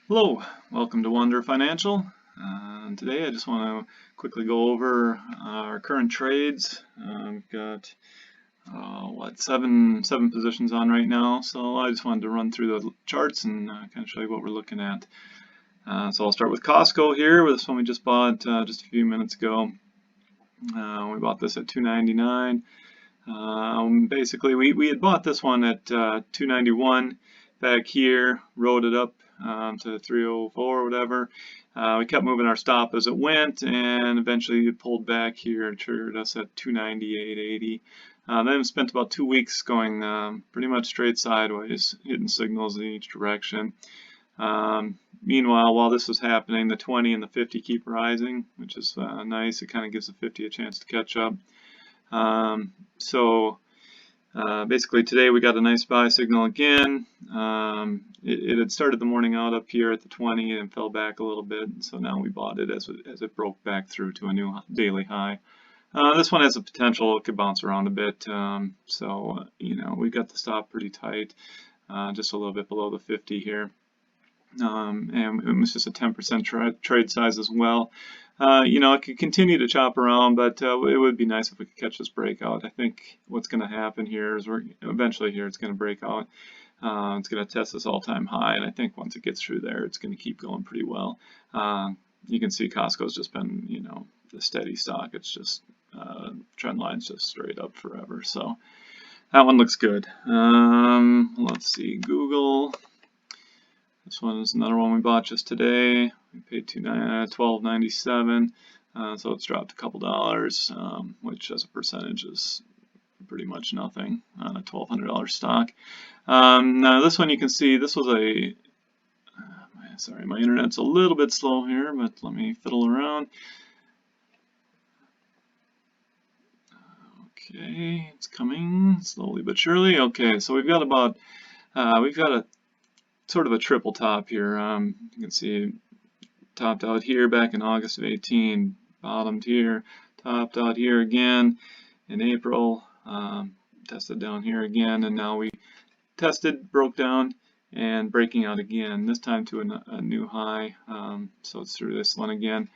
Hello, welcome to Wonder Financial. Today I just want to quickly go over our current trades. We've got seven positions on right now, so I just wanted to run through the charts and kind of show you what we're looking at. So I'll start with Costco here. This one we just bought just a few minutes ago. We bought this at $2.99. Basically, we had bought this one at $2.91 back here, rode it up to 304 or whatever. We kept moving our stop as it went, and eventually it pulled back here and triggered us at 298.80. Then we spent about 2 weeks going pretty much straight sideways, hitting signals in each direction. Meanwhile, while this was happening, the 20 and the 50 keep rising, which is nice. It kind of gives the 50 a chance to catch up. Basically today we got a nice buy signal again. It had started the morning out up here at the 20 and fell back a little bit, so now we bought it as it broke back through to a new daily high. This one has the potential, it could bounce around a bit, we got the stop pretty tight, just a little bit below the 50 here. And it was just a 10% trade size as well. It could continue to chop around, but it would be nice if we could catch this breakout. I think what's going to happen here is eventually it's going to break out. It's going to test this all-time high, and I think once it gets through there, it's going to keep going pretty well. You can see Costco's just been, the steady stock. It's just trend line's just straight up forever. So that one looks good. Let's see, Google. This one is another one we bought just today. We paid $12.97, so it's dropped a couple dollars, which as a percentage is pretty much nothing on a $1,200 stock. Now this one you can see, this was sorry, my internet's a little bit slow here, but let me fiddle around. Okay, it's coming slowly but surely. Okay, so we've got a sort of a triple top here. You can see topped out here back in August of 18, bottomed here, topped out here again in April, tested down here again, and now we tested, broke down, and breaking out again, this time to a new high. So it's through this one again.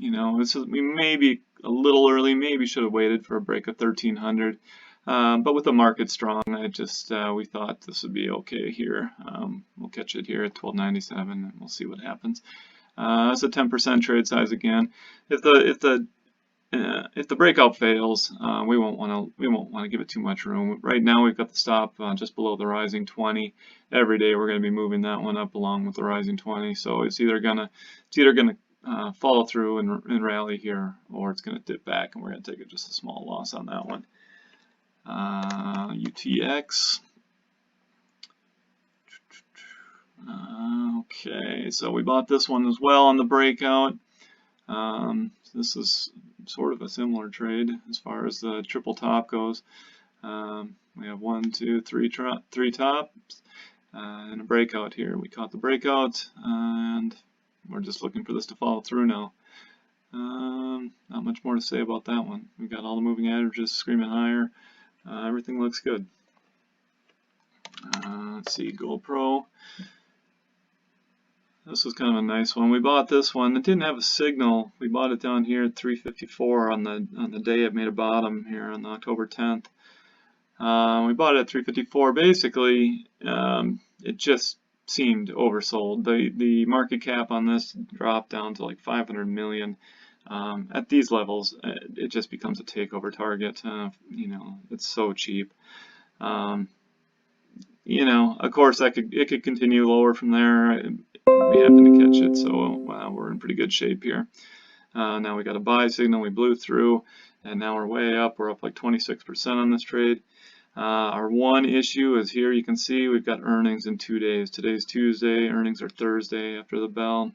We may be a little early, maybe should have waited for a break of 1300. But with the market strong, we thought this would be okay here. We'll catch it here at 12.97, and we'll see what happens. It's a 10% trade size again. If the breakout fails, we won't want to give it too much room. Right now, we've got the stop just below the rising 20. Every day, we're going to be moving that one up along with the rising 20. So it's either gonna follow through and rally here, or it's going to dip back, and we're going to take just a small loss on that one. UTX. Okay, so we bought this one as well on the breakout. This is sort of a similar trade as far as the triple top goes. We have 1, 2, 3 tops and a breakout here. We caught the breakout, and we're just looking for this to follow through now. Not much more to say about that one. We got all the moving averages screaming higher. Everything looks good. Let's see, GoPro. This was kind of a nice one. We bought this one. It didn't have a signal. We bought it down here at 354 on the day it made a bottom here on October 10th. We bought it at 354. Basically, it just seemed oversold. The market cap on this dropped down to like 500 million. At these levels, it just becomes a takeover target. It's so cheap. Of course, it could continue lower from there. We happen to catch it, so we're in pretty good shape here. Now we got a buy signal. We blew through, and now we're way up. We're up like 26% on this trade. Our one issue is here. You can see we've got earnings in 2 days. Today's Tuesday. Earnings are Thursday after the bell.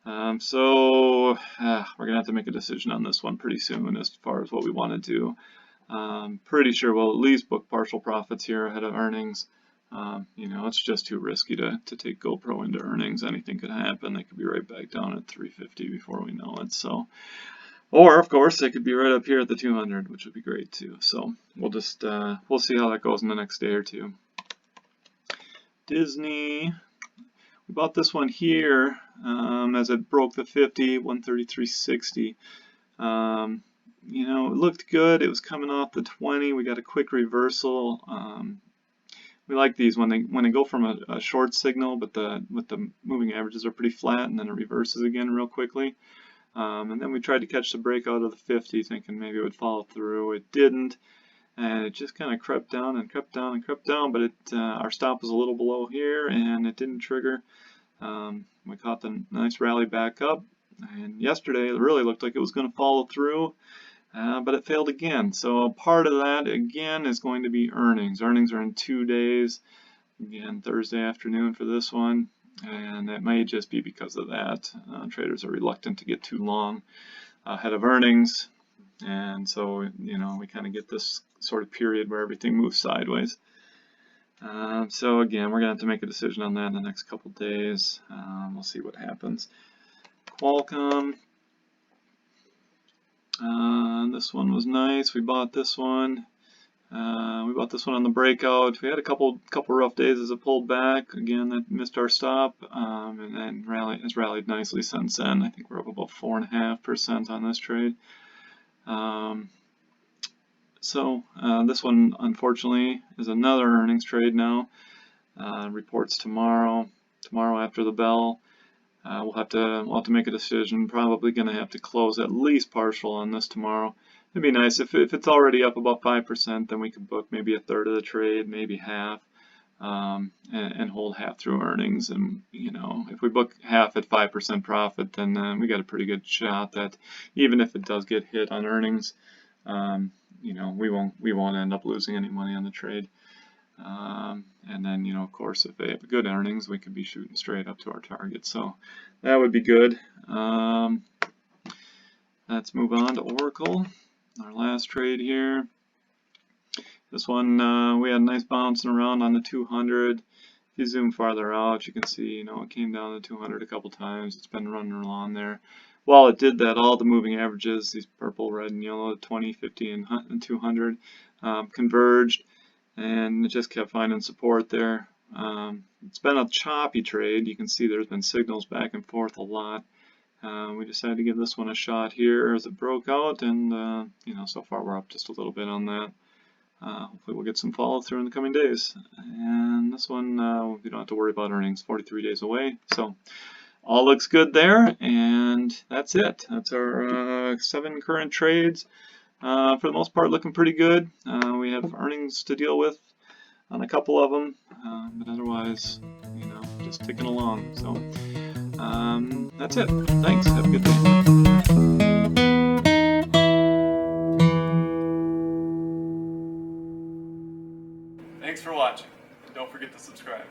We're going to have to make a decision on this one pretty soon as far as what we want to do. Pretty sure we'll at least book partial profits here ahead of earnings. It's just too risky to take GoPro into earnings. Anything could happen. They could be right back down at 350 before we know it. So, or of course they could be right up here at the 200, which would be great too. So we'll just we'll see how that goes in the next day or two. Disney. We bought this one here as it broke the 50, 133.60. You know, it looked good. It was coming off the 20. We got a quick reversal. We like these when they go from a short signal, but the moving averages are pretty flat, and then it reverses again real quickly. And then we tried to catch the breakout of the 50, thinking maybe it would follow through. It didn't, and it just kind of crept down and crept down and crept down. But our stop was a little below here, and it didn't trigger. We caught the nice rally back up, and yesterday it really looked like it was going to follow through. But it failed again. So part of that again is going to be earnings. Earnings are in 2 days. Again, Thursday afternoon for this one, and it may just be because of that. Traders are reluctant to get too long ahead of earnings, and so you know we kind of get this sort of period where everything moves sideways. So again, we're gonna have to make a decision on that in the next couple days. We'll see what happens. Qualcomm. This one was nice. We bought this one. We bought this one on the breakout. We had a couple rough days as it pulled back. Again, that missed our stop, and then has rallied nicely since then. I think we're up about 4.5% on this trade. This one, unfortunately, is another earnings trade now. Reports tomorrow after the bell. We'll have to make a decision. Probably going to have to close at least partial on this tomorrow. It'd be nice if it's already up about 5%, then we could book maybe a third of the trade, maybe half, and hold half through earnings. And you know, if we book half at 5% profit, then we got a pretty good shot that even if it does get hit on earnings, you know, we won't end up losing any money on the trade. And then, you know, of course, if they have good earnings, we could be shooting straight up to our target. So that would be good. Let's move on to Oracle, our last trade here. This one, we had a nice bouncing around on the 200. If you zoom farther out, you can see, you know, it came down to 200 a couple times. It's been running along there. While it did that, all the moving averages, these purple, red, and yellow, 20, 50, and 200, converged. And it just kept finding support there. It's been a choppy trade. You can see there's been signals back and forth a lot. We decided to give this one a shot here as it broke out, and you know, so far we're up just a little bit on that. Hopefully we'll get some follow through in the coming days. And this one, we don't have to worry about earnings. 43 days away. So all looks good there, and that's it. That's our 7 current trades. For the most part, looking pretty good. We have earnings to deal with on a couple of them, but otherwise, you know, just ticking along. So that's it. Thanks. Have a good day. Thanks for watching, and don't forget to subscribe.